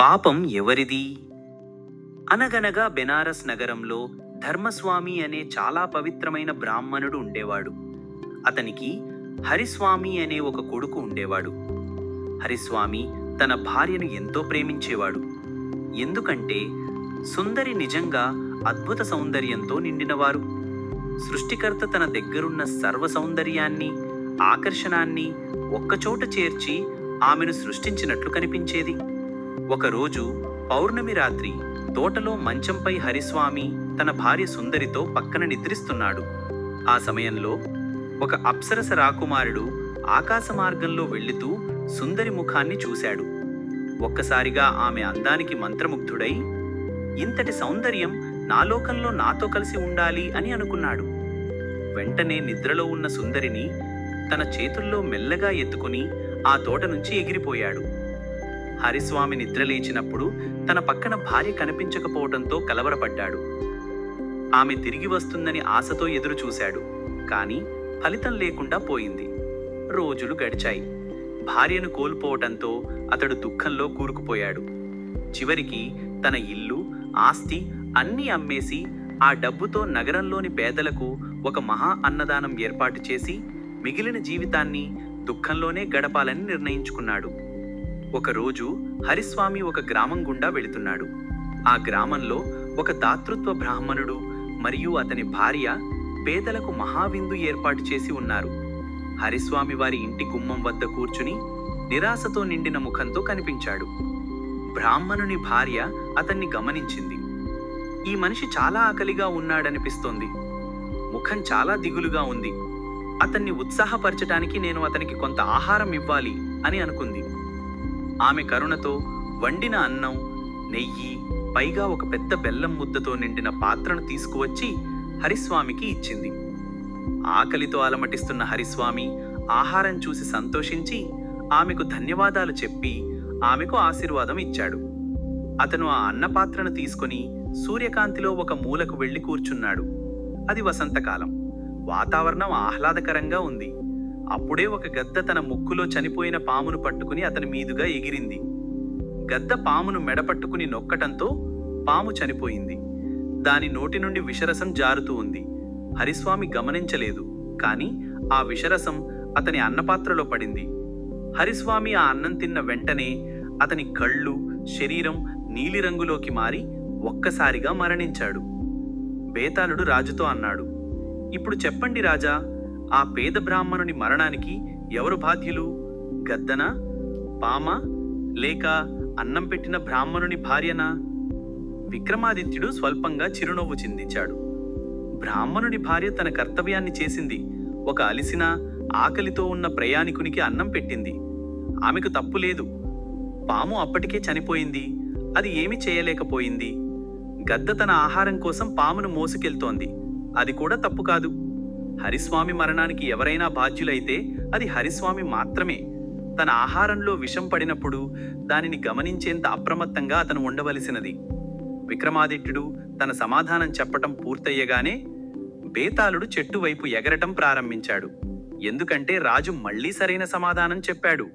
పాపం ఎవరిది? అనగనగా బెనారస్ నగరంలో ధర్మస్వామి అనే చాలా పవిత్రమైన బ్రాహ్మణుడు ఉండేవాడు. అతనికి హరిస్వామి అనే ఒక కొడుకు ఉండేవాడు. హరిస్వామి తన భార్యను ఎంతో ప్రేమించేవాడు. ఎందుకంటే సుందరి నిజంగా అద్భుత సౌందర్యంతో నిండినవారు. సృష్టికర్త తన దగ్గరున్న సర్వ సౌందర్యాన్ని, ఆకర్షణాన్ని ఒక్కచోట చేర్చి ఆమెను సృష్టించినట్లు కనిపించేది. ఒకరోజు పౌర్ణమి రాత్రి తోటలో మంచంపై హరిస్వామి తన భార్య సుందరితో పక్కన నిద్రిస్తున్నాడు. ఆ సమయంలో ఒక అప్సరస రాకుమారుడు ఆకాశ మార్గంలో వెళ్లుతూ సుందరి ముఖాన్ని చూశాడు. ఒక్కసారిగా ఆమె అందానికి మంత్రముగ్ధుడై, ఇంతటి సౌందర్యం నా లోకంలో నాతో కలిసి ఉండాలి అని అనుకున్నాడు. వెంటనే నిద్రలో ఉన్న సుందరిని తన చేతుల్లో మెల్లగా ఎత్తుకుని ఆ తోట నుంచి ఎగిరిపోయాడు. హరిస్వామి నిద్రలేచినప్పుడు తన పక్కన భార్య కనిపించకపోవడంతో కలవరపడ్డాడు. ఆమె తిరిగి వస్తుందని ఆశతో ఎదురు చూశాడు. కానీ ఫలితం లేకుండా పోయింది. రోజులు గడిచాయి. భార్యను కోల్పోవటంతో అతడు దుఃఖంలో కూరుకుపోయాడు. చివరికి తన ఇల్లు, ఆస్తి అన్నీ అమ్మేసి ఆ డబ్బుతో నగరంలోని పేదలకు ఒక మహా అన్నదానం ఏర్పాటు చేసి మిగిలిన జీవితాన్ని దుఃఖంలోనే గడపాలని నిర్ణయించుకున్నాడు. ఒకరోజు హరిస్వామి ఒక గ్రామం గుండా వెళుతున్నాడు. ఆ గ్రామంలో ఒక దాతృత్వ బ్రాహ్మణుడు మరియు అతని భార్య పేదలకు మహావిందు ఏర్పాటు చేసి ఉన్నారు. హరిస్వామి వారి ఇంటి గుమ్మం వద్ద కూర్చుని నిరాశతో నిండిన ముఖంతో కనిపించాడు. బ్రాహ్మణుని భార్య అతన్ని గమనించింది. ఈ మనిషి చాలా ఆకలిగా ఉన్నాడనిపిస్తోంది. ముఖం చాలా దిగులుగా ఉంది. అతన్ని ఉత్సాహపరచటానికి నేను అతనికి కొంత ఆహారం ఇవ్వాలి అని అనుకుంది. ఆమె కరుణతో వండిన అన్నం, నెయ్యి, పైగా ఒక పెద్ద బెల్లం ముద్దతో నిండిన పాత్రను తీసుకువచ్చి హరిస్వామికి ఇచ్చింది. ఆకలితో అలమటిస్తున్న హరిస్వామి ఆహారం చూసి సంతోషించి ఆమెకు ధన్యవాదాలు చెప్పి ఆమెకు ఆశీర్వాదం ఇచ్చాడు. అతను ఆ అన్నపాత్రను తీసుకుని సూర్యకాంతిలో ఒక మూలకు వెళ్లి కూర్చున్నాడు. అది వసంతకాలం. వాతావరణం ఆహ్లాదకరంగా ఉంది. అప్పుడే ఒక గద్ద తన ముక్కులో చనిపోయిన పామును పట్టుకుని అతని మీదుగా ఎగిరింది. గద్ద పామును మెడపట్టుకుని నొక్కటంతో పాము చనిపోయింది. దాని నోటి నుండి విషరసం జారుతూ ఉంది. హరిస్వామి గమనించలేదు. కాని ఆ విషరసం అతని అన్నపాత్రలో పడింది. హరిస్వామి ఆ అన్నం తిన్న వెంటనే అతని కళ్ళు, శరీరం నీలిరంగులోకి మారి ఒక్కసారిగా మరణించాడు. బేతాళుడు రాజుతో అన్నాడు, ఇప్పుడు చెప్పండి రాజా, ఆ పేద బ్రాహ్మణుని మరణానికి ఎవరు బాధ్యులు? గద్దనా, పామా, లేక అన్నం పెట్టిన బ్రాహ్మణుని భార్యనా? విక్రమాదిత్యుడు స్వల్పంగా చిరునవ్వు చిందించాడు. బ్రాహ్మణుని భార్య తన కర్తవ్యాన్ని చేసింది. ఒక అలిసిన, ఆకలితో ఉన్న ప్రయాణికునికి అన్నం పెట్టింది. ఆమెకు తప్పు లేదు. పాము అప్పటికే చనిపోయింది. అది ఏమి చేయలేకపోయింది. గద్ద తన ఆహారం కోసం పామును మోసుకెళ్తోంది. అది కూడా తప్పు కాదు. హరిస్వామి మరణానికి ఎవరైనా బాధ్యులైతే అది హరిస్వామి మాత్రమే. తన ఆహారంలో విషం పడినప్పుడు దానిని గమనించేంత అప్రమత్తంగా అతను ఉండవలసినది. విక్రమాదిత్యుడు తన సమాధానం చెప్పటం పూర్తయ్యగానే బేతాళుడు చెట్టు వైపు ఎగరటం ప్రారంభించాడు. ఎందుకంటే రాజు మళ్లీ సరైన సమాధానం చెప్పాడు.